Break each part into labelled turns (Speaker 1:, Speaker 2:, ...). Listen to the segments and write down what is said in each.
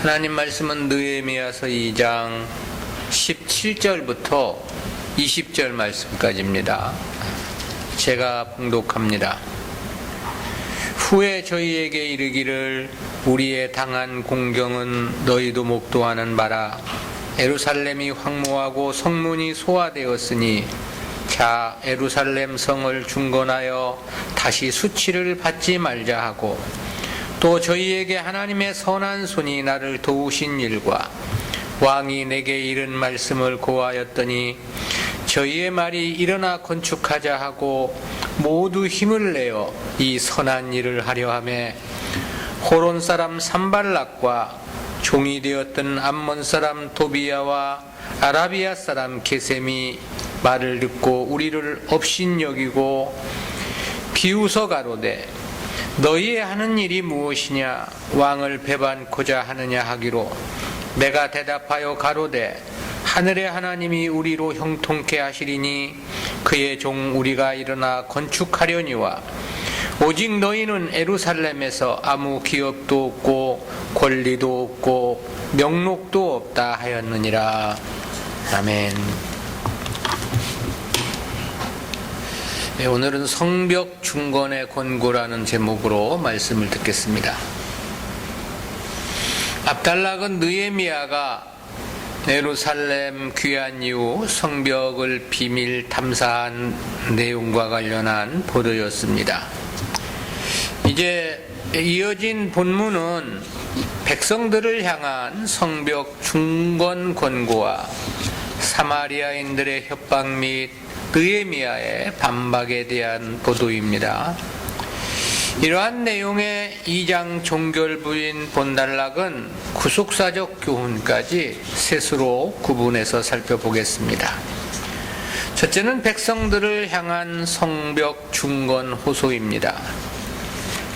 Speaker 1: 하나님 말씀은 느헤미야서 2장 17절부터 20절 말씀까지입니다. 제가 봉독합니다. 후에 저희에게 이르기를 우리의 당한 공경은 너희도 목도하는 바라. 예루살렘이 황무하고 성문이 소화되었으니 자 예루살렘 성을 중건하여 다시 수치를 받지 말자 하고, 또 저희에게 하나님의 선한 손이 나를 도우신 일과 왕이 내게 이른 말씀을 고하였더니 저희의 말이 일어나 건축하자 하고 모두 힘을 내어 이 선한 일을 하려 하매, 호론 사람 산발락과 종이 되었던 암몬 사람 도비야와 아라비아 사람 게셈이 말을 듣고 우리를 업신여기고 비웃어 가로되 너희의 하는 일이 무엇이냐, 왕을 배반코자 하느냐 하기로, 내가 대답하여 가로되 하늘의 하나님이 우리로 형통케 하시리니 그의 종 우리가 일어나 건축하려니와, 오직 너희는 예루살렘에서 아무 기업도 없고 권리도 없고 명록도 없다 하였느니라. 아멘. 네, 오늘은 성벽 중건의 권고라는 제목으로 말씀을 듣겠습니다. 압달락은 느헤미야가 예루살렘 귀환 이후 성벽을 비밀 탐사한 내용과 관련한 보도였습니다. 이제 이어진 본문은 백성들을 향한 성벽 중건 권고와 사마리아인들의 협박 및 느헤미야의 반박에 대한 보도입니다. 이러한 내용의 2장 종결부인 본단락은 구속사적 교훈까지 셋으로 구분해서 살펴보겠습니다. 첫째는 백성들을 향한 성벽 중건 호소입니다.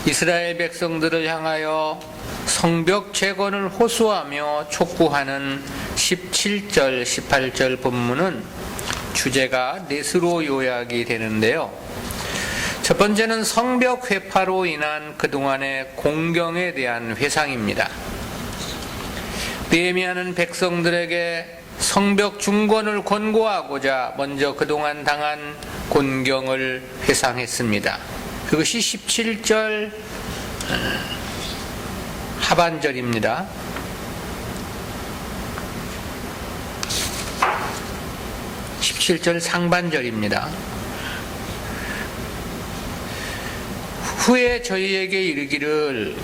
Speaker 1: 이스라엘 백성들을 향하여 성벽 재건을 호소하며 촉구하는 17절, 18절 본문은 주제가 넷으로 요약이 되는데요. 첫 번째는 성벽 회파로 인한 그동안의 공경에 대한 회상입니다. 느헤미야는 백성들에게 성벽 중건을 권고하고자 먼저 그동안 당한 곤경을 회상했습니다. 그것이 17절 하반절입니다. 17절 상반절입니다. 후에 저희에게 이르기를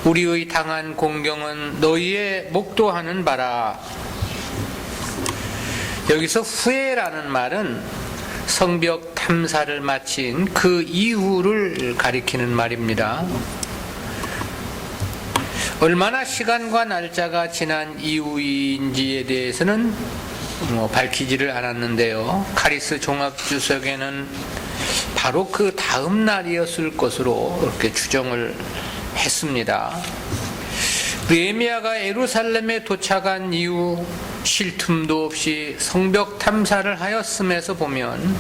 Speaker 1: 우리의 당한 공경은 너희의 목도하는 바라. 여기서 후에라는 말은 성벽 탐사를 마친 그 이후를 가리키는 말입니다. 얼마나 시간과 날짜가 지난 이후인지에 대해서는 밝히지를 않았는데요. 카리스 종합주석에는 바로 그 다음 날이었을 것으로 그렇게 추정을 했습니다. 느헤미야가 예루살렘에 도착한 이후 쉴 틈도 없이 성벽 탐사를 하였음에서 보면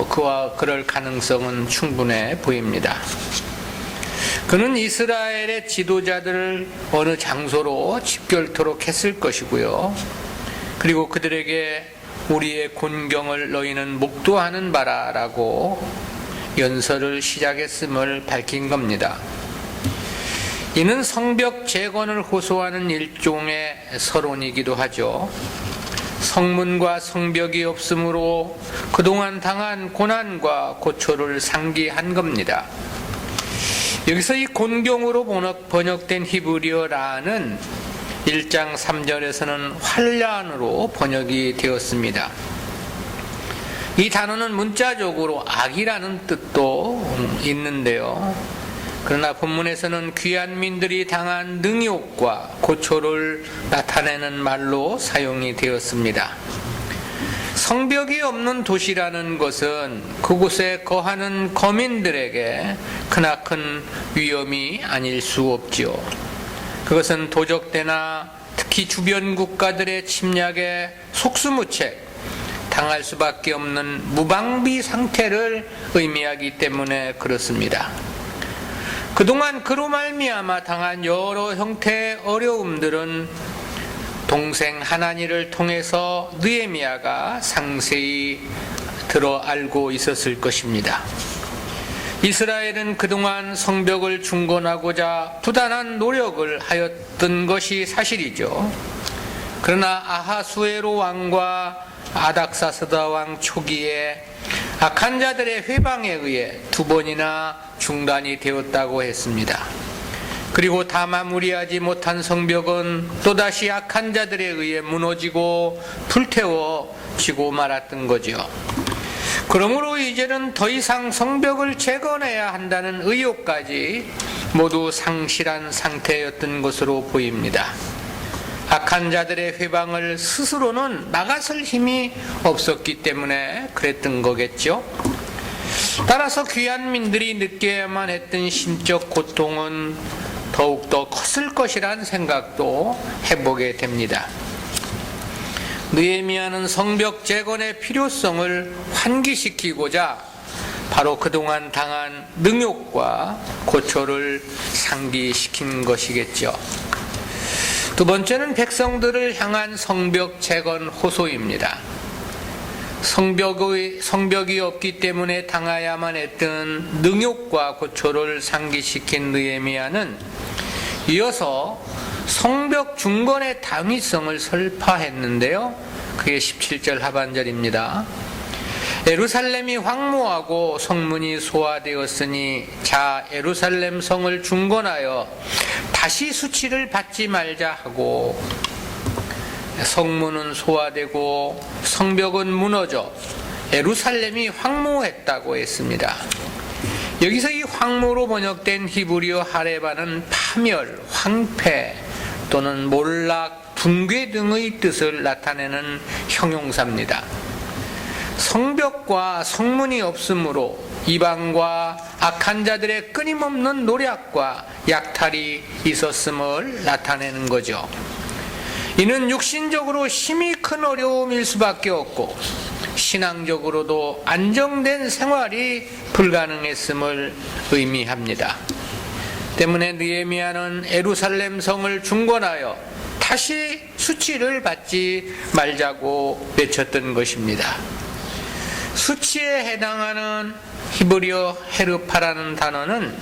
Speaker 1: 그와 그럴 가능성은 충분해 보입니다. 그는 이스라엘의 지도자들을 어느 장소로 집결토록 했을 것이고요. 그리고 그들에게 우리의 곤경을 너희는 목도하는 바라 라고 연설을 시작했음을 밝힌 겁니다. 이는 성벽 재건을 호소하는 일종의 서론이기도 하죠. 성문과 성벽이 없으므로 그동안 당한 고난과 고초를 상기한 겁니다. 여기서 이 곤경으로 번역된 히브리어라는 1장 3절에서는 환란으로 번역이 되었습니다. 이 단어는 문자적으로 악이라는 뜻도 있는데요. 그러나 본문에서는 귀환민들이 당한 능욕과 고초를 나타내는 말로 사용이 되었습니다. 성벽이 없는 도시라는 것은 그곳에 거하는 거민들에게 크나큰 위험이 아닐 수 없지요. 그것은 도적대나 특히 주변 국가들의 침략에 속수무책 당할 수밖에 없는 무방비 상태를 의미하기 때문에 그렇습니다. 그동안 그로 말미암아 당한 여러 형태의 어려움들은 동생 하나니를 통해서 느헤미야가 상세히 들어 알고 있었을 것입니다. 이스라엘은 그동안 성벽을 중건하고자 부단한 노력을 하였던 것이 사실이죠. 그러나 아하수에로 왕과 아닥사스다 왕 초기에 악한 자들의 회방에 의해 2번이나 중단이 되었다고 했습니다. 그리고 다 마무리하지 못한 성벽은 또다시 악한 자들에 의해 무너지고 불태워지고 말았던 거죠. 그러므로 이제는 더 이상 성벽을 재건해야 한다는 의욕까지 모두 상실한 상태였던 것으로 보입니다. 악한 자들의 회방을 스스로는 막아설 힘이 없었기 때문에 그랬던 거겠죠. 따라서 귀한 민들이 느껴야만 했던 심적 고통은 더욱더 컸을 것이란 생각도 해보게 됩니다. 느헤미야는 성벽 재건의 필요성을 환기시키고자 바로 그동안 당한 능욕과 고초를 상기시킨 것이겠죠. 두 번째는 백성들을 향한 성벽 재건 호소입니다. 성벽이 없기 때문에 당하야만 했던 능욕과 고초를 상기시킨 느헤미야는 이어서 성벽 중건의 당위성을 설파했는데요. 그게 17절 하반절입니다. 예루살렘이 황무하고 성문이 소화되었으니 자 예루살렘 성을 중건하여 다시 수치를 받지 말자 하고, 성문은 소화되고 성벽은 무너져 예루살렘이 황무했다고 했습니다. 여기서 이 황무로 번역된 히브리어 하레바는 파멸, 황폐 또는 몰락, 붕괴 등의 뜻을 나타내는 형용사입니다. 성벽과 성문이 없으므로 이방과 악한 자들의 끊임없는 노력과 약탈이 있었음을 나타내는 거죠. 이는 육신적으로 심히 큰 어려움일 수밖에 없고 신앙적으로도 안정된 생활이 불가능했음을 의미합니다. 때문에 느헤미야는 예루살렘 성을 중건하여 다시 수치를 받지 말자고 외쳤던 것입니다. 수치에 해당하는 히브리어 헤르파라는 단어는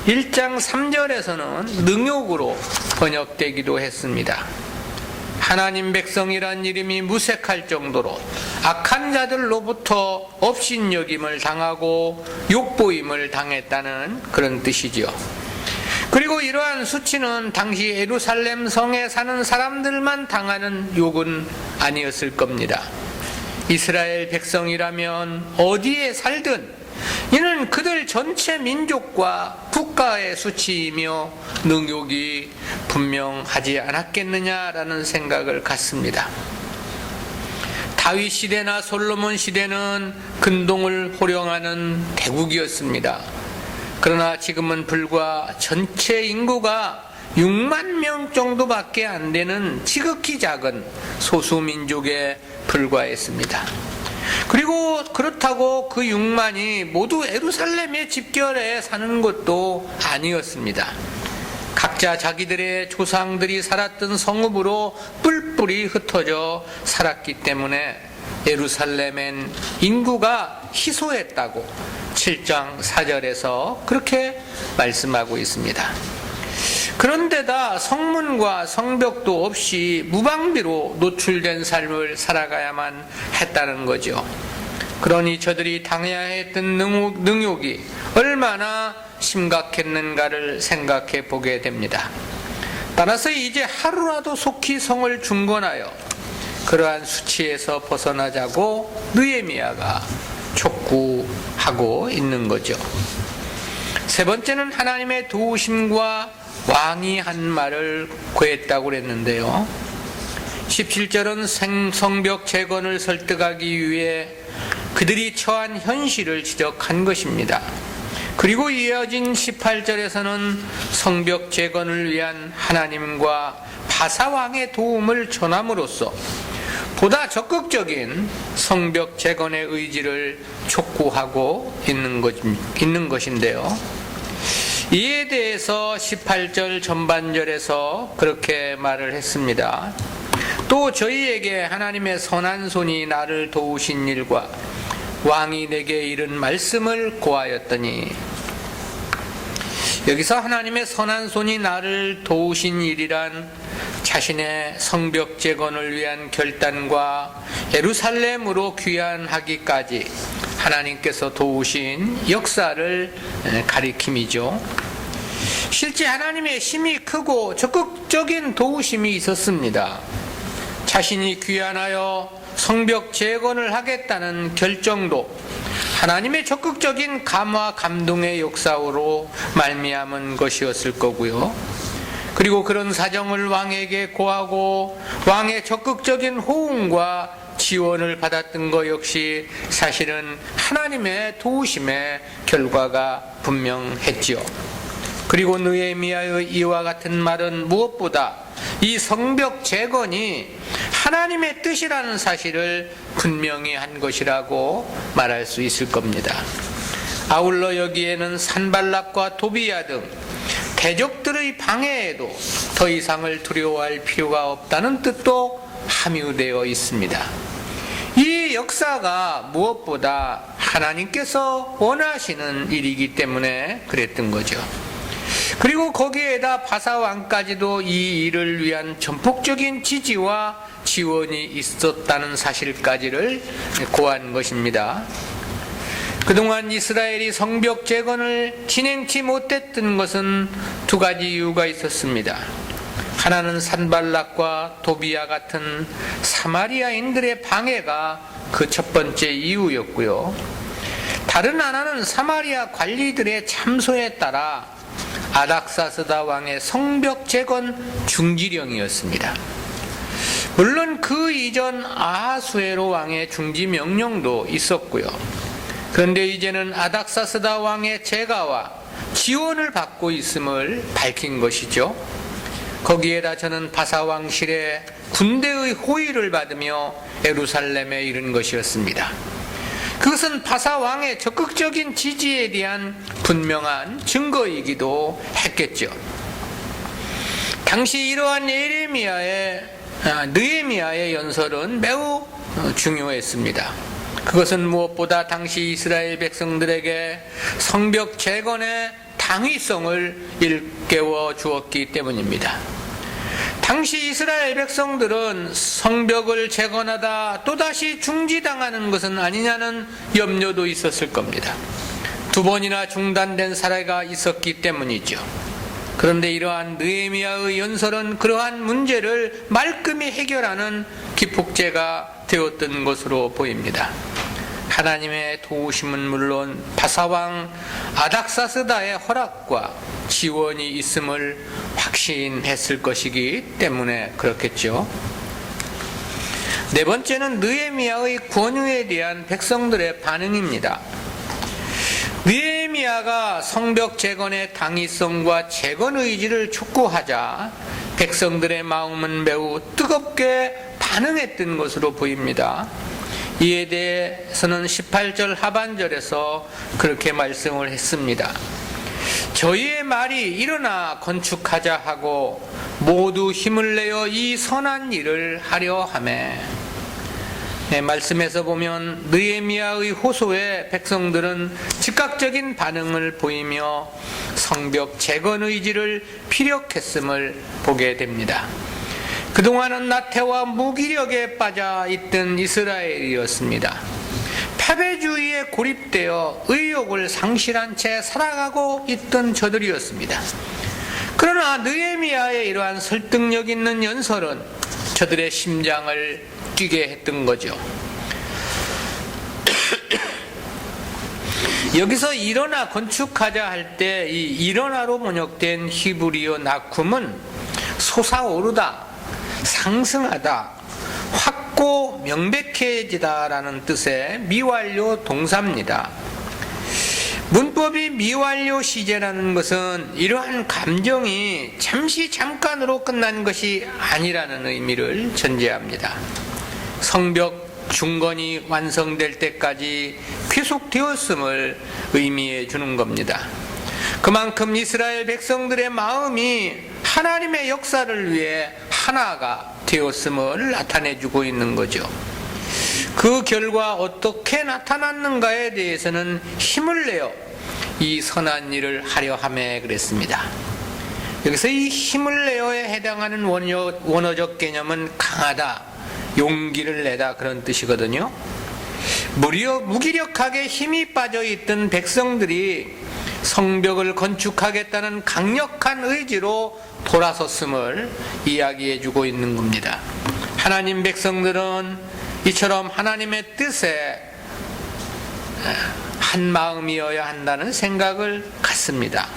Speaker 1: 1장 3절에서는 능욕으로 번역되기도 했습니다. 하나님 백성이란 이름이 무색할 정도로 악한 자들로부터 업신여김을 당하고 욕보임을 당했다는 그런 뜻이죠. 그리고 이러한 수치는 당시 예루살렘 성에 사는 사람들만 당하는 욕은 아니었을 겁니다. 이스라엘 백성이라면 어디에 살든 이는 그들 전체 민족과 국가의 수치이며 능욕이 분명하지 않았겠느냐라는 생각을 갖습니다. 다윗 시대나 솔로몬 시대는 근동을 호령하는 대국이었습니다. 그러나 지금은 불과 전체 인구가 6만 명 정도밖에 안 되는 지극히 작은 소수민족에 불과했습니다. 그리고 그렇다고 그 6만이 모두 예루살렘에 집결해 사는 것도 아니었습니다. 각자 자기들의 조상들이 살았던 성읍으로 뿔뿔이 흩어져 살았기 때문에 예루살렘엔 인구가 희소했다고 7장 4절에서 그렇게 말씀하고 있습니다. 그런데다 성문과 성벽도 없이 무방비로 노출된 삶을 살아가야만 했다는 거죠. 그러니 저들이 당해야 했던 능욕이 얼마나 심각했는가를 생각해 보게 됩니다. 따라서 이제 하루라도 속히 성을 중건하여 그러한 수치에서 벗어나자고 느헤미야가 촉구하고 있는 거죠. 세 번째는 하나님의 도우심과 왕이 한 말을 구했다고 그랬는데요. 17절은 성벽 재건을 설득하기 위해 그들이 처한 현실을 지적한 것입니다. 그리고 이어진 18절에서는 성벽 재건을 위한 하나님과 바사왕의 도움을 전함으로써 보다 적극적인 성벽 재건의 의지를 촉구하고 있는 것인데요. 이에 대해서 18절 전반절에서 그렇게 말을 했습니다. 또 저희에게 하나님의 선한 손이 나를 도우신 일과 왕이 내게 이른 말씀을 고하였더니, 여기서 하나님의 선한 손이 나를 도우신 일이란 자신의 성벽 재건을 위한 결단과 예루살렘으로 귀환하기까지 하나님께서 도우신 역사를 가리킴이죠. 실제 하나님의 힘이 크고 적극적인 도우심이 있었습니다. 자신이 귀환하여 성벽 재건을 하겠다는 결정도 하나님의 적극적인 감화 감동의 역사로 말미암은 것이었을 거고요. 그리고 그런 사정을 왕에게 고하고 왕의 적극적인 호응과 지원을 받았던 것 역시 사실은 하나님의 도우심의 결과가 분명했지요. 그리고 느헤미야의 이와 같은 말은 무엇보다 이 성벽 재건이 하나님의 뜻이라는 사실을 분명히 한 것이라고 말할 수 있을 겁니다. 아울러 여기에는 산발락과 도비야 등 대적들의 방해에도 더 이상을 두려워할 필요가 없다는 뜻도 함유되어 있습니다. 이 역사가 무엇보다 하나님께서 원하시는 일이기 때문에 그랬던 거죠. 그리고 거기에다 바사왕까지도 이 일을 위한 전폭적인 지지와 지원이 있었다는 사실까지를 고한 것입니다. 그동안 이스라엘이 성벽 재건을 진행치 못했던 것은 두 가지 이유가 있었습니다. 하나는 산발락과 도비야 같은 사마리아인들의 방해가 그 첫 번째 이유였고요. 다른 하나는 사마리아 관리들의 참소에 따라 아닥사스다 왕의 성벽 재건 중지령이었습니다. 물론 그 이전 아하수에로 왕의 중지 명령도 있었고요. 그런데 이제는 아닥사스다 왕의 제가와 지원을 받고 있음을 밝힌 것이죠. 거기에다 저는 바사왕실의 군대의 호의를 받으며 예루살렘에 이른 것이었습니다. 그것은 바사왕의 적극적인 지지에 대한 분명한 증거이기도 했겠죠. 당시 이러한 느헤미야의 연설은 매우 중요했습니다. 그것은 무엇보다 당시 이스라엘 백성들에게 성벽 재건의 당위성을 일깨워 주었기 때문입니다. 당시 이스라엘 백성들은 성벽을 재건하다 또다시 중지당하는 것은 아니냐는 염려도 있었을 겁니다. 두 번이나 중단된 사례가 있었기 때문이죠. 그런데 이러한 느헤미야의 연설은 그러한 문제를 말끔히 해결하는 기폭제가 되었던 것으로 보입니다. 하나님의 도우심은 물론 바사왕 아닥사스다의 허락과 지원이 있음을 확신했을 것이기 때문에 그렇겠죠. 네 번째는 느헤미야의 권위에 대한 백성들의 반응입니다. 느헤미야가 성벽 재건의 당위성과 재건 의지를 촉구하자 백성들의 마음은 매우 뜨겁게 반응했던 것으로 보입니다. 이에 대해서는 18절 하반절에서 그렇게 말씀을 했습니다. 저희의 말이 일어나 건축하자 하고 모두 힘을 내어 이 선한 일을 하려 하매. 말씀에서 보면 느헤미야의 호소에 백성들은 즉각적인 반응을 보이며 성벽 재건 의지를 피력했음을 보게 됩니다. 그동안은 나태와 무기력에 빠져 있던 이스라엘이었습니다. 패배주의에 고립되어 의욕을 상실한 채 살아가고 있던 저들이었습니다. 그러나 느헤미야의 이러한 설득력 있는 연설은 저들의 심장을 뛰게 했던 거죠. 여기서 일어나 건축하자 할 때 이 일어나로 번역된 히브리어 나쿰은 솟아오르다, 상승하다, 확고 명백해지다라는 뜻의 미완료 동사입니다. 문법이 미완료 시제라는 것은 이러한 감정이 잠깐으로 끝난 것이 아니라는 의미를 전제합니다. 성벽 중건이 완성될 때까지 계속되었음을 의미해 주는 겁니다. 그만큼 이스라엘 백성들의 마음이 하나님의 역사를 위해 하나가 되었음을 나타내주고 있는 거죠. 그 결과 어떻게 나타났는가에 대해서는 힘을 내어 이 선한 일을 하려 하매 그랬습니다. 여기서 이 힘을 내어에 해당하는 원어적 개념은 강하다, 용기를 내다 그런 뜻이거든요. 무기력하게 힘이 빠져있던 백성들이 성벽을 건축하겠다는 강력한 의지로 돌아섰음을 이야기해주고 있는 겁니다. 하나님 백성들은 이처럼 하나님의 뜻에 한 마음이어야 한다는 생각을 갖습니다.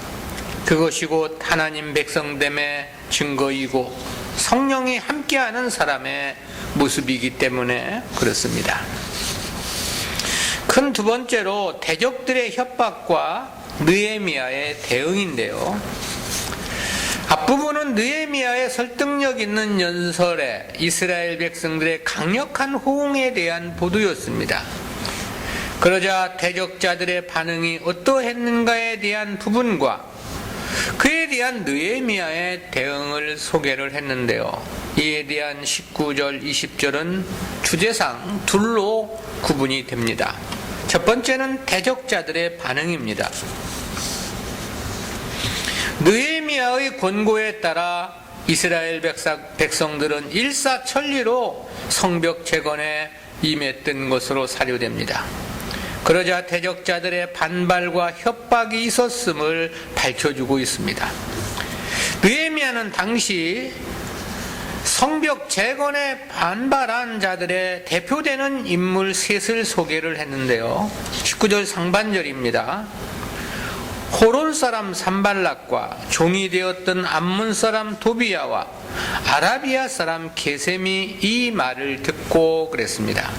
Speaker 1: 그것이 곧 하나님 백성됨의 증거이고 성령이 함께하는 사람의 모습이기 때문에 그렇습니다. 큰 두 번째로 대적들의 협박과 느헤미야의 대응인데요. 앞부분은 느헤미야의 설득력 있는 연설에 이스라엘 백성들의 강력한 호응에 대한 보도였습니다. 그러자 대적자들의 반응이 어떠했는가에 대한 부분과 그에 대한 느헤미야의 대응을 소개를 했는데요. 이에 대한 19절, 20절은 주제상 둘로 구분이 됩니다. 첫 번째는 대적자들의 반응입니다. 느헤미야의 권고에 따라 이스라엘 백성들은 일사천리로 성벽 재건에 임했던 것으로 사료됩니다. 그러자 대적자들의 반발과 협박이 있었음을 밝혀주고 있습니다. 느헤미야는 당시 성벽 재건에 반발한 자들의 대표되는 인물 셋을 소개를 했는데요. 19절 상반절입니다. 호론 사람 산발락과 종이 되었던 암몬 사람 도비야와 아라비아 사람 게셈이 이 말을 듣고 그랬습니다.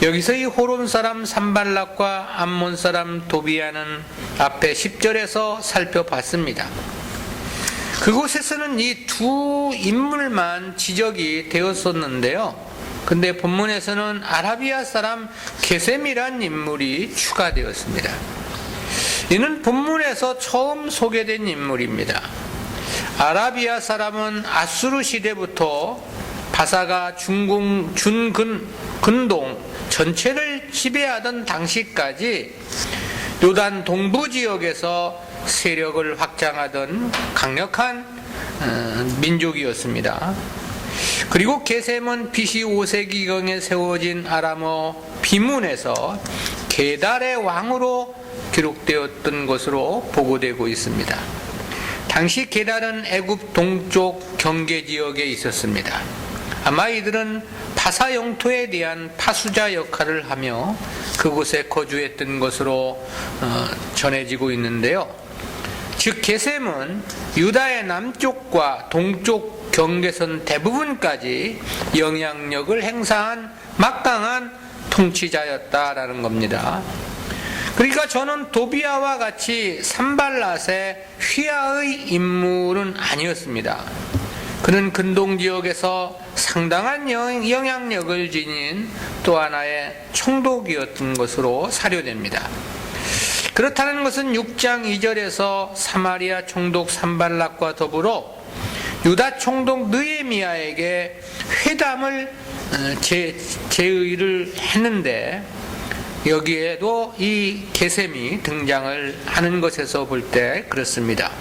Speaker 1: 여기서 이 호론 사람 산발락과 암몬 사람 도비야는 앞에 10절에서 살펴봤습니다. 그곳에서는 이 두 인물만 지적이 되었었는데요. 근데 본문에서는 아라비아 사람 게셈이란 인물이 추가되었습니다. 이는 본문에서 처음 소개된 인물입니다. 아라비아 사람은 아수르 시대부터 바사가 근동 전체를 지배하던 당시까지 요단 동부 지역에서 세력을 확장하던 강력한 민족이었습니다. 그리고 게셈은 BC 5세기경에 세워진 아람어 비문에서 게달의 왕으로 기록되었던 것으로 보고되고 있습니다. 당시 게달은 애굽 동쪽 경계 지역에 있었습니다. 아마 이들은 바사 영토에 대한 파수자 역할을 하며 그곳에 거주했던 것으로 전해지고 있는데요. 즉 게셈은 유다의 남쪽과 동쪽 경계선 대부분까지 영향력을 행사한 막강한 통치자였다라는 겁니다. 그러니까 저는 도비야와 같이 산발랏의 휘하의 인물은 아니었습니다. 그는 근동 지역에서 상당한 영향력을 지닌 또 하나의 총독이었던 것으로 사료됩니다. 그렇다는 것은 6장 2절에서 사마리아 총독 산발락과 더불어 유다 총독 느헤미야에게 회담을 제의를 했는데 여기에도 이 게셈이 등장을 하는 것에서 볼 때 그렇습니다.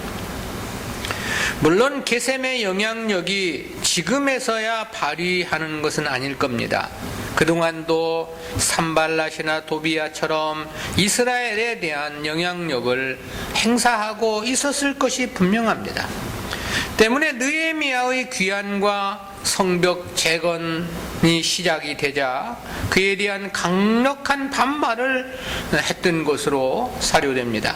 Speaker 1: 물론 게셈의 영향력이 지금에서야 발휘하는 것은 아닐 겁니다. 그동안도 산발랏이나 도비야처럼 이스라엘에 대한 영향력을 행사하고 있었을 것이 분명합니다. 때문에 느헤미야의 귀환과 성벽 재건이 시작이 되자 그에 대한 강력한 반발을 했던 것으로 사료됩니다.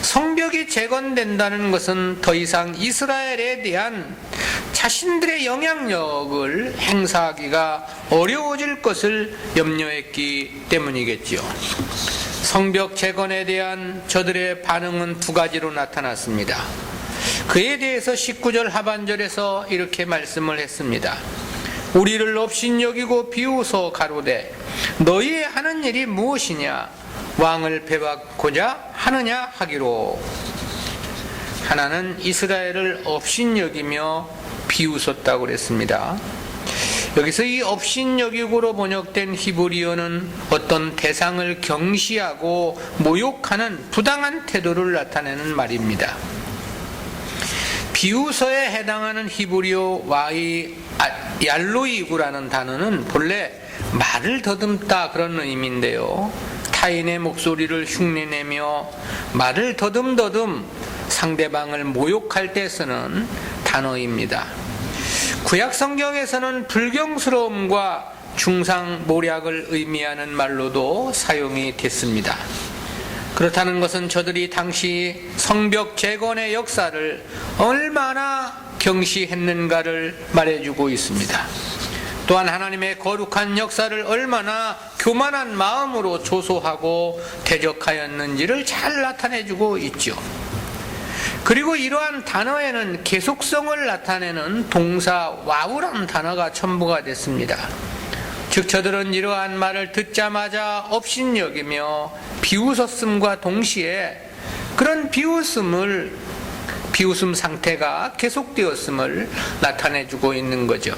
Speaker 1: 성벽이 재건된다는 것은 더 이상 이스라엘에 대한 자신들의 영향력을 행사하기가 어려워질 것을 염려했기 때문이겠지요. 성벽 재건에 대한 저들의 반응은 두 가지로 나타났습니다. 그에 대해서 19절 하반절에서 이렇게 말씀을 했습니다. 우리를 업신 여기고 비웃어 가로되 너희의 하는 일이 무엇이냐? 왕을 배받고자 하느냐 하기로. 하나는 이스라엘을 업신여기며 비웃었다고 그랬습니다. 여기서 이 업신여기고로 번역된 히브리어는 어떤 대상을 경시하고 모욕하는 부당한 태도를 나타내는 말입니다. 비웃어에 해당하는 히브리어 와이 얄로이구라는 단어는 본래 말을 더듬다 그런 의미인데요. 타인의 목소리를 흉내내며 말을 더듬더듬 상대방을 모욕할 때 쓰는 단어입니다. 구약 성경에서는 불경스러움과 중상모략을 의미하는 말로도 사용이 됐습니다. 그렇다는 것은 저들이 당시 성벽 재건의 역사를 얼마나 경시했는가를 말해주고 있습니다. 또한 하나님의 거룩한 역사를 얼마나 교만한 마음으로 조소하고 대적하였는지를 잘 나타내주고 있죠. 그리고 이러한 단어에는 계속성을 나타내는 동사 와우라는 단어가 첨부가 됐습니다. 즉 저들은 이러한 말을 듣자마자 업신여기며 비웃었음과 동시에 그런 비웃음 상태가 계속되었음을 나타내주고 있는 거죠.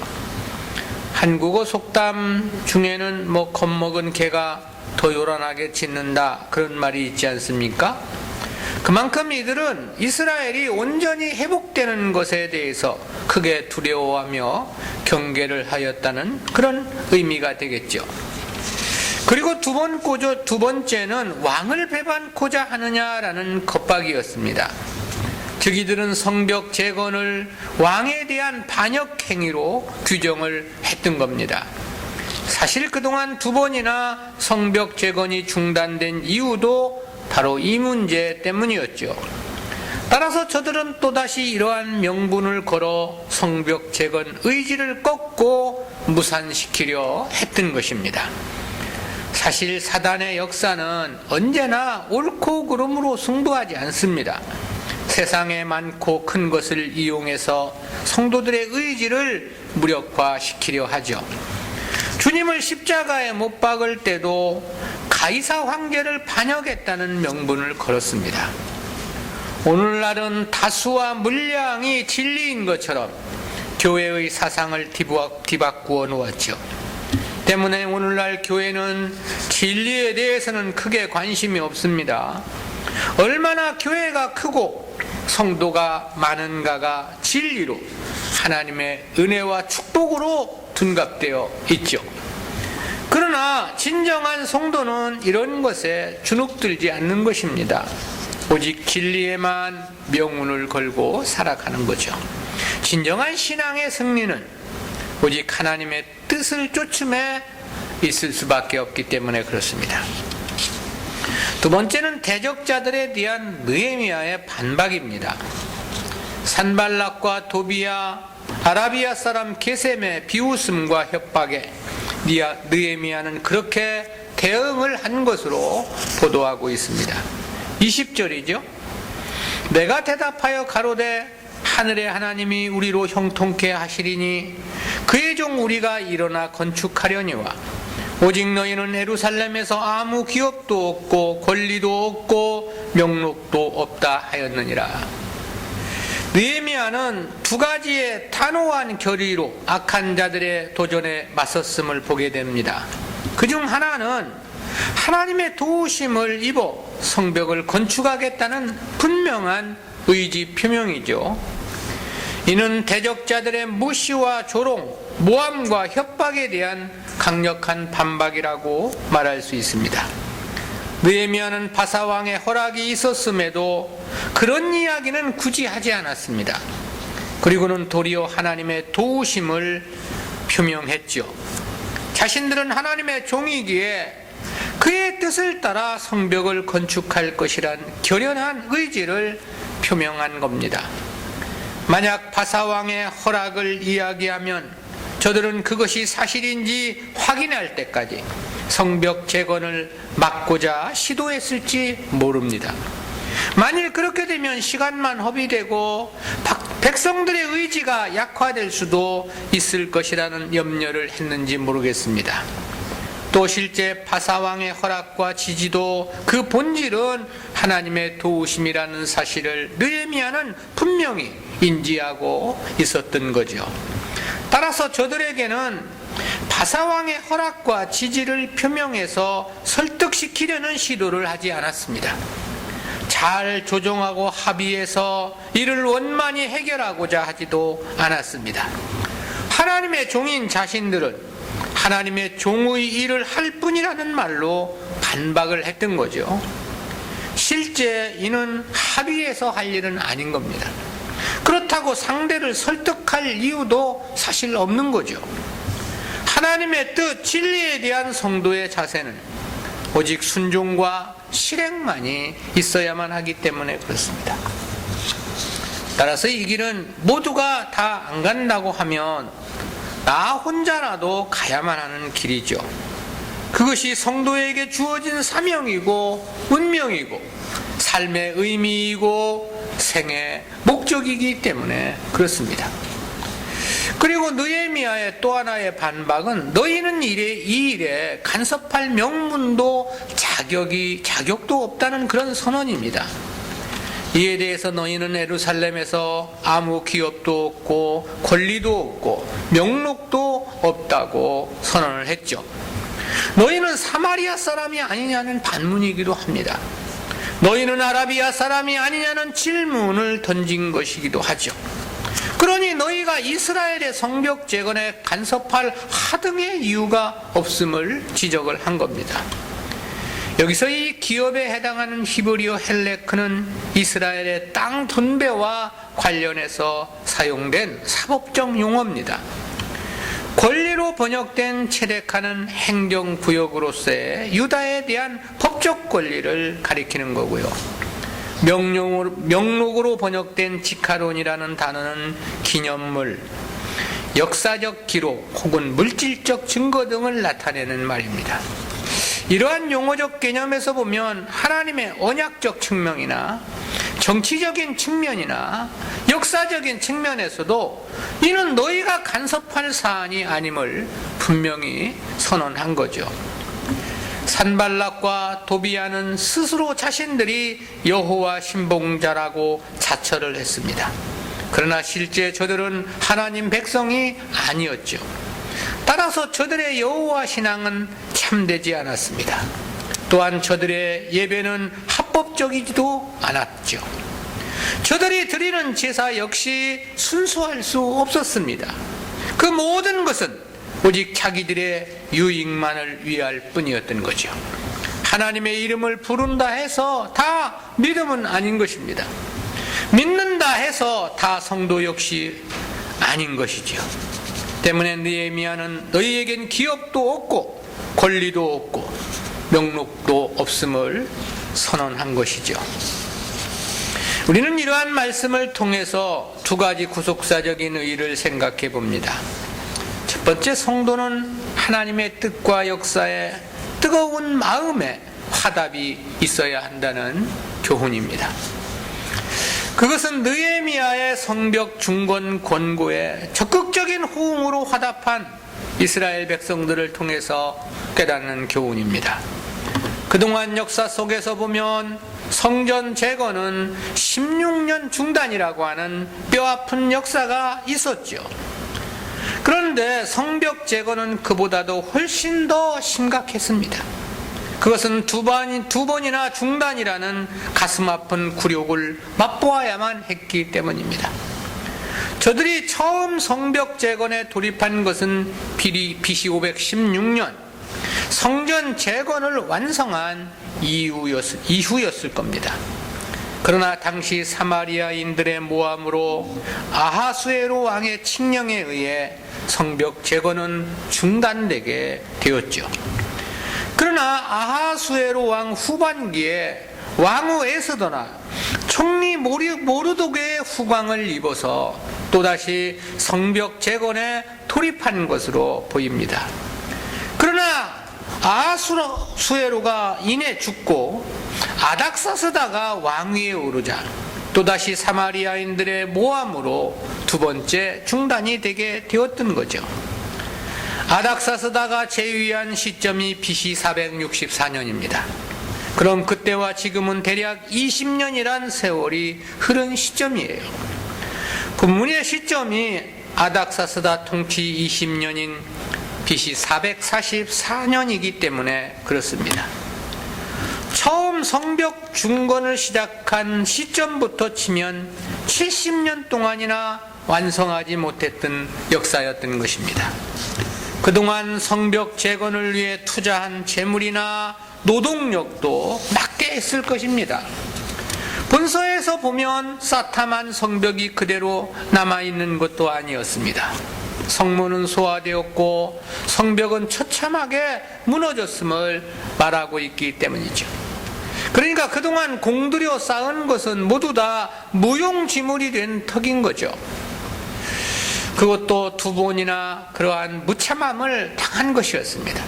Speaker 1: 한국어 속담 중에는 겁먹은 개가 더 요란하게 짖는다 그런 말이 있지 않습니까? 그만큼 이들은 이스라엘이 온전히 회복되는 것에 대해서 크게 두려워하며 경계를 하였다는 그런 의미가 되겠죠. 그리고 두 번째는 왕을 배반코자 하느냐라는 겁박이었습니다. 즉 이들은 성벽 재건을 왕에 대한 반역 행위로 규정을 했던 겁니다. 사실 그동안 2번이나 성벽 재건이 중단된 이유도 바로 이 문제 때문이었죠. 따라서 저들은 또다시 이러한 명분을 걸어 성벽 재건 의지를 꺾고 무산시키려 했던 것입니다. 사실 사단의 역사는 언제나 옳고 그름으로 승부하지 않습니다. 세상에 많고 큰 것을 이용해서 성도들의 의지를 무력화시키려 하죠. 주님을 십자가에 못 박을 때도 가이사 황제를 반역했다는 명분을 걸었습니다. 오늘날은 다수와 물량이 진리인 것처럼 교회의 사상을 뒤바꾸어 놓았죠. 때문에 오늘날 교회는 진리에 대해서는 크게 관심이 없습니다. 얼마나 교회가 크고 성도가 많은가가 진리로 하나님의 은혜와 축복으로 둔갑되어 있죠. 그러나 진정한 성도는 이런 것에 주눅들지 않는 것입니다. 오직 진리에만 명운을 걸고 살아가는 거죠. 진정한 신앙의 승리는 오직 하나님의 뜻을 쫓음에 있을 수밖에 없기 때문에 그렇습니다. 두 번째는 대적자들에 대한 느헤미야의 반박입니다. 산발락과 도비야, 아라비아 사람 게셈의 비웃음과 협박에 느헤미야는 그렇게 대응을 한 것으로 보도하고 있습니다. 20절이죠. 내가 대답하여 가로되 하늘의 하나님이 우리로 형통케 하시리니 그의 종 우리가 일어나 건축하려니와 오직 너희는 예루살렘에서 아무 기업도 없고 권리도 없고 명록도 없다 하였느니라. 느헤미야는 두 가지의 단호한 결의로 악한 자들의 도전에 맞섰음을 보게 됩니다. 그중 하나는 하나님의 도우심을 입어 성벽을 건축하겠다는 분명한 의지 표명이죠. 이는 대적자들의 무시와 조롱, 모함과 협박에 대한 강력한 반박이라고 말할 수 있습니다. 느헤미야는 바사왕의 허락이 있었음에도 그런 이야기는 굳이 하지 않았습니다. 그리고는 도리어 하나님의 도우심을 표명했죠. 자신들은 하나님의 종이기에 그의 뜻을 따라 성벽을 건축할 것이란 결연한 의지를 표명한 겁니다. 만약 바사왕의 허락을 이야기하면 저들은 그것이 사실인지 확인할 때까지 성벽 재건을 막고자 시도했을지 모릅니다. 만일 그렇게 되면 시간만 허비되고 백성들의 의지가 약화될 수도 있을 것이라는 염려를 했는지 모르겠습니다. 또 실제 바사왕의 허락과 지지도 그 본질은 하나님의 도우심이라는 사실을 느헤미야는 분명히 인지하고 있었던 거죠. 따라서 저들에게는 바사왕의 허락과 지지를 표명해서 설득시키려는 시도를 하지 않았습니다. 잘 조정하고 합의해서 이를 원만히 해결하고자 하지도 않았습니다. 하나님의 종인 자신들은 하나님의 종의 일을 할 뿐이라는 말로 반박을 했던 거죠. 실제 이는 합의해서 할 일은 아닌 겁니다. 그렇다고 상대를 설득할 이유도 사실 없는 거죠. 하나님의 뜻, 진리에 대한 성도의 자세는 오직 순종과 실행만이 있어야만 하기 때문에 그렇습니다. 따라서 이 길은 모두가 다 안 간다고 하면 나 혼자라도 가야만 하는 길이죠. 그것이 성도에게 주어진 사명이고 운명이고 삶의 의미이고 생의 목적이기 때문에 그렇습니다. 그리고 느헤미야의 또 하나의 반박은 너희는 이 일에 간섭할 명분도 자격도 없다는 그런 선언입니다. 이에 대해서 너희는 예루살렘에서 아무 기업도 없고 권리도 없고 명록도 없다고 선언을 했죠. 너희는 사마리아 사람이 아니냐는 반문이기도 합니다. 너희는 아라비아 사람이 아니냐는 질문을 던진 것이기도 하죠. 그러니 너희가 이스라엘의 성벽 재건에 간섭할 하등의 이유가 없음을 지적을 한 겁니다. 여기서 이 기업에 해당하는 히브리어 헬레크는 이스라엘의 땅 분배와 관련해서 사용된 사법적 용어입니다. 권리로 번역된 체데카는 행정구역으로서의 유다에 대한 법적 권리를 가리키는 거고요. 명록으로 번역된 지카론이라는 단어는 기념물, 역사적 기록 혹은 물질적 증거 등을 나타내는 말입니다. 이러한 용어적 개념에서 보면 하나님의 언약적 측면이나 정치적인 측면이나 역사적인 측면에서도 이는 너희가 간섭할 사안이 아님을 분명히 선언한 거죠. 산발락과 도비야는 스스로 자신들이 여호와 신봉자라고 자처를 했습니다. 그러나 실제 저들은 하나님 백성이 아니었죠. 따라서 저들의 여호와 신앙은 참되지 않았습니다. 또한 저들의 예배는 합법적이지도 않았죠. 저들이 드리는 제사 역시 순수할 수 없었습니다. 그 모든 것은 오직 자기들의 유익만을 위할 뿐이었던 거죠. 하나님의 이름을 부른다 해서 다 믿음은 아닌 것입니다. 믿는다 해서 다 성도 역시 아닌 것이죠. 때문에 느헤미야는 너희에겐 기업도 없고 권리도 없고 명록도 없음을 선언한 것이죠. 우리는 이러한 말씀을 통해서 두 가지 구속사적인 의의를 생각해 봅니다. 첫 번째, 성도는 하나님의 뜻과 역사에 뜨거운 마음에 화답이 있어야 한다는 교훈입니다. 그것은 느헤미야의 성벽 중건 권고에 적극적인 호응으로 화답한 이스라엘 백성들을 통해서 깨닫는 교훈입니다. 그동안 역사 속에서 보면 성전 재건은 16년 중단이라고 하는 뼈아픈 역사가 있었죠. 그런데 성벽 재건은 그보다도 훨씬 더 심각했습니다. 그것은 두 번이나 중단이라는 가슴 아픈 굴욕을 맛보아야만 했기 때문입니다. 저들이 처음 성벽 재건에 돌입한 것은 BC 516년 성전 재건을 완성한 이후였을 겁니다. 그러나 당시 사마리아인들의 모함으로 아하수에로 왕의 칙령에 의해 성벽 재건은 중단되게 되었죠. 그러나 아하수에로 왕 후반기에 왕후 에스더나 총리 모르도게의 후광을 입어서 또다시 성벽 재건에 돌입한 것으로 보입니다. 그러나 아하수에로가 이내 죽고 아닥사스다가 왕위에 오르자 또다시 사마리아인들의 모함으로 두 번째 중단이 되게 되었던 거죠. 아닥사스다가 제위한 시점이 BC 464년입니다. 그럼 그때와 지금은 대략 20년이란 세월이 흐른 시점이에요. 본문의 시점이 아닥사스다 통치 20년인 BC 444년이기 때문에 그렇습니다. 처음 성벽 중건을 시작한 시점부터 치면 70년 동안이나 완성하지 못했던 역사였던 것입니다. 그동안 성벽 재건을 위해 투자한 재물이나 노동력도 막대 했을 것입니다. 본서에서 보면 사탐한 성벽이 그대로 남아있는 것도 아니었습니다. 성문은 소화되었고 성벽은 처참하게 무너졌음을 말하고 있기 때문이죠. 그러니까 그동안 공들여 쌓은 것은 모두 다 무용지물이 된 턱인 거죠. 그것도 두 번이나 그러한 무참함을 당한 것이었습니다.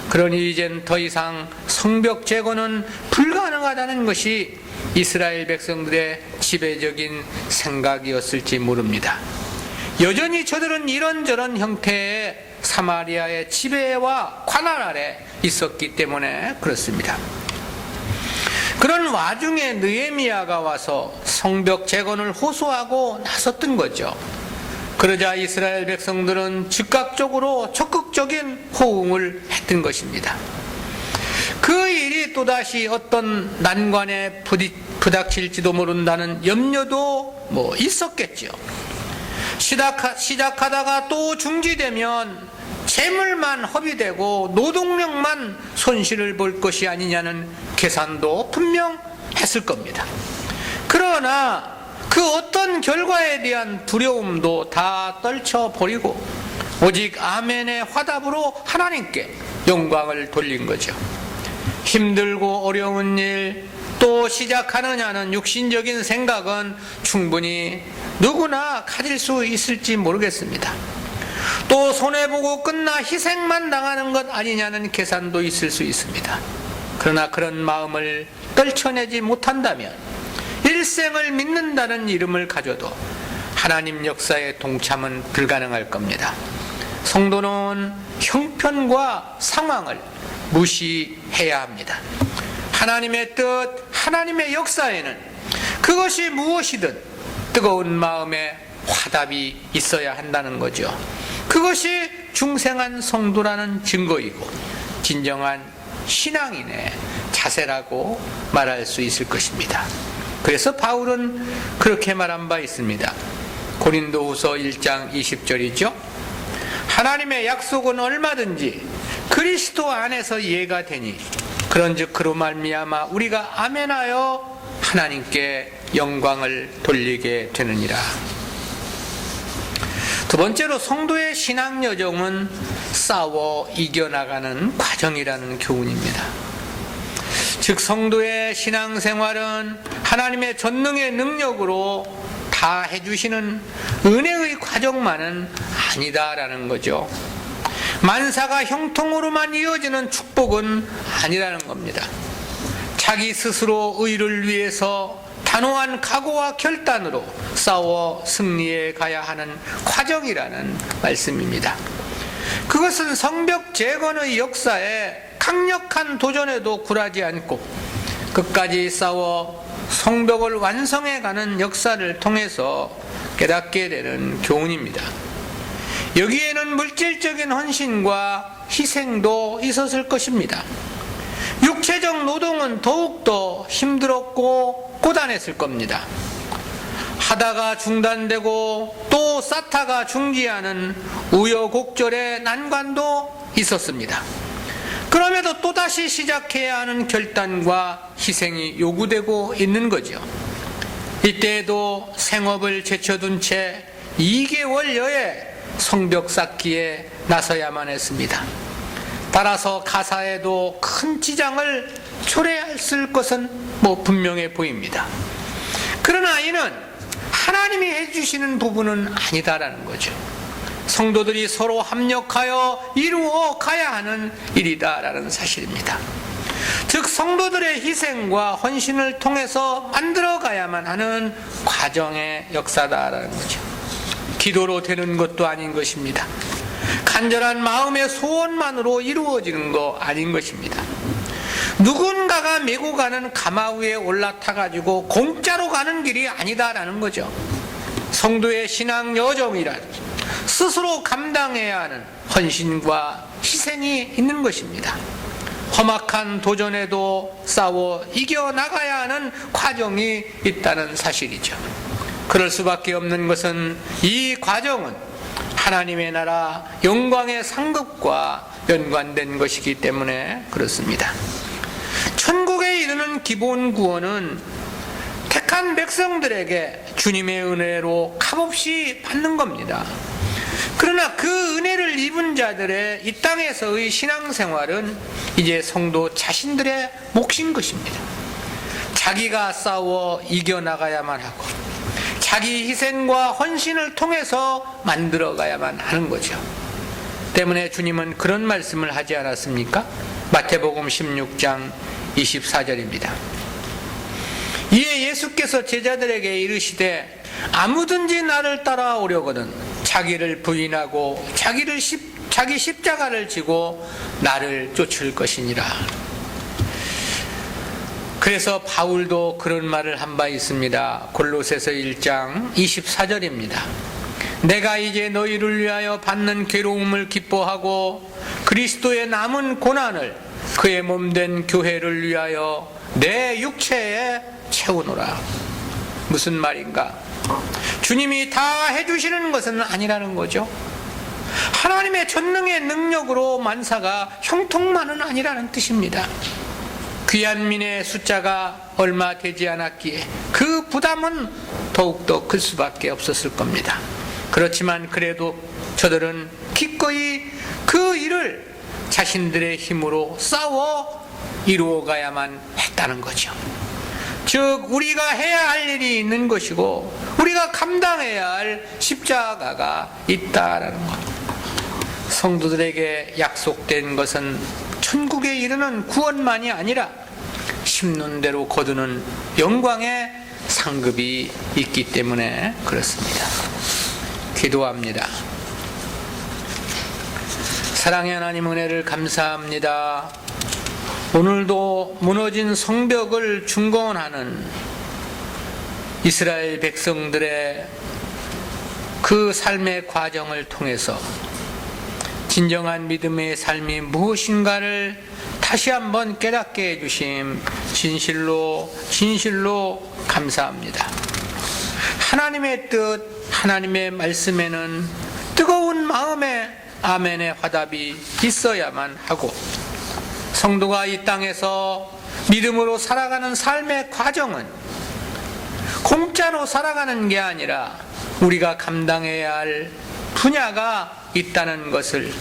Speaker 1: 그러니 이젠 더 이상 성벽 재건은 불가능하다는 것이 이스라엘 백성들의 지배적인 생각이었을지 모릅니다. 여전히 저들은 이런저런 형태의 사마리아의 지배와 관할 아래 있었기 때문에 그렇습니다. 그런 와중에 느헤미야가 와서 성벽 재건을 호소하고 나섰던 거죠. 그러자 이스라엘 백성들은 즉각적으로 적극적인 호응을 했던 것입니다. 그 일이 또다시 어떤 난관에 부닥칠지도 모른다는 염려도 있었겠죠. 시작하다가 또 중지되면 재물만 허비되고 노동력만 손실을 볼 것이 아니냐는 계산도 분명 했을 겁니다. 그러나 그 어떤 결과에 대한 두려움도 다 떨쳐버리고 오직 아멘의 화답으로 하나님께 영광을 돌린 거죠. 힘들고 어려운 일 또 시작하느냐는 육신적인 생각은 충분히 누구나 가질 수 있을지 모르겠습니다. 또 손해보고 끝나 희생만 당하는 것 아니냐는 계산도 있을 수 있습니다. 그러나 그런 마음을 떨쳐내지 못한다면 일생을 믿는다는 이름을 가져도 하나님 역사의 동참은 불가능할 겁니다. 성도는 형편과 상황을 무시해야 합니다. 하나님의 뜻, 하나님의 역사에는 그것이 무엇이든 뜨거운 마음에 화답이 있어야 한다는 거죠. 그것이 중생한 성도라는 증거이고 진정한 신앙인의 자세라고 말할 수 있을 것입니다. 그래서 바울은 그렇게 말한 바 있습니다. 고린도후서 1장 20절이죠. 하나님의 약속은 얼마든지 그리스도 안에서 이해가 되니 그런즉 그로 말미암아 우리가 아멘하여 하나님께 영광을 돌리게 되느니라. 두 번째로 성도의 신앙 여정은 싸워 이겨나가는 과정이라는 교훈입니다. 즉 성도의 신앙생활은 하나님의 전능의 능력으로 다 해주시는 은혜의 과정만은 아니다라는 거죠. 만사가 형통으로만 이어지는 축복은 아니라는 겁니다. 자기 스스로 의를 위해서 단호한 각오와 결단으로 싸워 승리해 가야 하는 과정이라는 말씀입니다. 그것은 성벽 재건의 역사에 강력한 도전에도 굴하지 않고 끝까지 싸워 성벽을 완성해가는 역사를 통해서 깨닫게 되는 교훈입니다. 여기에는 물질적인 헌신과 희생도 있었을 것입니다. 육체적 노동은 더욱더 힘들었고 고단했을 겁니다. 하다가 중단되고 또 쌓다가 중지하는 우여곡절의 난관도 있었습니다. 그럼에도 또다시 시작해야 하는 결단과 희생이 요구되고 있는 거죠. 이때에도 생업을 제쳐둔 채 2개월여에 성벽 쌓기에 나서야만 했습니다. 따라서 가사에도 큰 지장을 초래했을 것은 분명해 보입니다. 그러나 이는 하나님이 해주시는 부분은 아니다라는 거죠. 성도들이 서로 합력하여 이루어 가야 하는 일이다라는 사실입니다. 즉 성도들의 희생과 헌신을 통해서 만들어가야만 하는 과정의 역사다라는 거죠. 기도로 되는 것도 아닌 것입니다. 간절한 마음의 소원만으로 이루어지는 거 아닌 것입니다. 누군가가 메고 가는 가마 위에 올라타가지고 공짜로 가는 길이 아니다라는 거죠. 성도의 신앙 여정이란 스스로 감당해야 하는 헌신과 희생이 있는 것입니다. 험악한 도전에도 싸워 이겨나가야 하는 과정이 있다는 사실이죠. 그럴 수밖에 없는 것은 이 과정은 하나님의 나라 영광의 상급과 연관된 것이기 때문에 그렇습니다. 천국에 이르는 기본 구원은 택한 백성들에게 주님의 은혜로 값없이 받는 겁니다. 그러나 그 은혜를 입은 자들의 이 땅에서의 신앙생활은 이제 성도 자신들의 몫인 것입니다. 자기가 싸워 이겨나가야만 하고 자기 희생과 헌신을 통해서 만들어가야만 하는 거죠. 때문에 주님은 그런 말씀을 하지 않았습니까? 마태복음 16장 24절입니다. 이에 예수께서 제자들에게 이르시되 아무든지 나를 따라오려거든 자기를 부인하고 자기 십자가를 지고 나를 쫓을 것이니라. 그래서 바울도 그런 말을 한 바 있습니다. 골로새서 1장 24절입니다. 내가 이제 너희를 위하여 받는 괴로움을 기뻐하고 그리스도의 남은 고난을 그의 몸된 교회를 위하여 내 육체에 채우노라. 무슨 말인가? 주님이 다 해주시는 것은 아니라는 거죠. 하나님의 전능의 능력으로 만사가 형통만은 아니라는 뜻입니다. 귀한 민의 숫자가 얼마 되지 않았기에 그 부담은 더욱더 클 수밖에 없었을 겁니다. 그렇지만 그래도 저들은 기꺼이 그 일을 자신들의 힘으로 싸워 이루어가야만 했다는 거죠. 즉 우리가 해야 할 일이 있는 것이고 우리가 감당해야 할 십자가가 있다라는 것. 성도들에게 약속된 것은 천국에 이르는 구원만이 아니라 심는 대로 거두는 영광의 상급이 있기 때문에 그렇습니다. 기도합니다. 사랑의 하나님 은혜를 감사합니다. 오늘도 무너진 성벽을 중건하는 이스라엘 백성들의 그 삶의 과정을 통해서 진정한 믿음의 삶이 무엇인가를 다시 한번 깨닫게 해주심 진실로 감사합니다. 하나님의 뜻, 하나님의 말씀에는 뜨거운 마음의 아멘의 화답이 있어야만 하고 성도가 이 땅에서 믿음으로 살아가는 삶의 과정은 공짜로 살아가는 게 아니라 우리가 감당해야 할 분야가 있다는 것을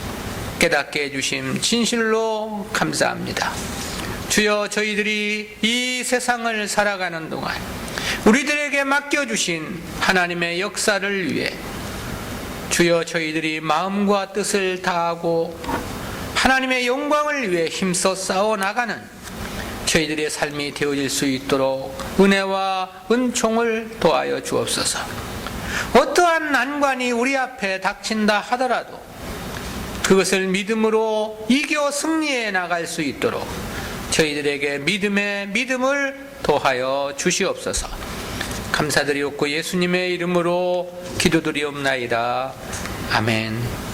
Speaker 1: 깨닫게 해주심 진실로 감사합니다. 주여, 저희들이 이 세상을 살아가는 동안 우리들에게 맡겨주신 하나님의 역사를 위해 주여, 저희들이 마음과 뜻을 다하고 하나님의 영광을 위해 힘써 싸워나가는 저희들의 삶이 되어질 수 있도록 은혜와 은총을 도하여 주옵소서. 어떠한 난관이 우리 앞에 닥친다 하더라도 그것을 믿음으로 이겨 승리해 나갈 수 있도록 저희들에게 믿음의 믿음을 도하여 주시옵소서. 감사드리옵고 예수님의 이름으로 기도드리옵나이다. 아멘.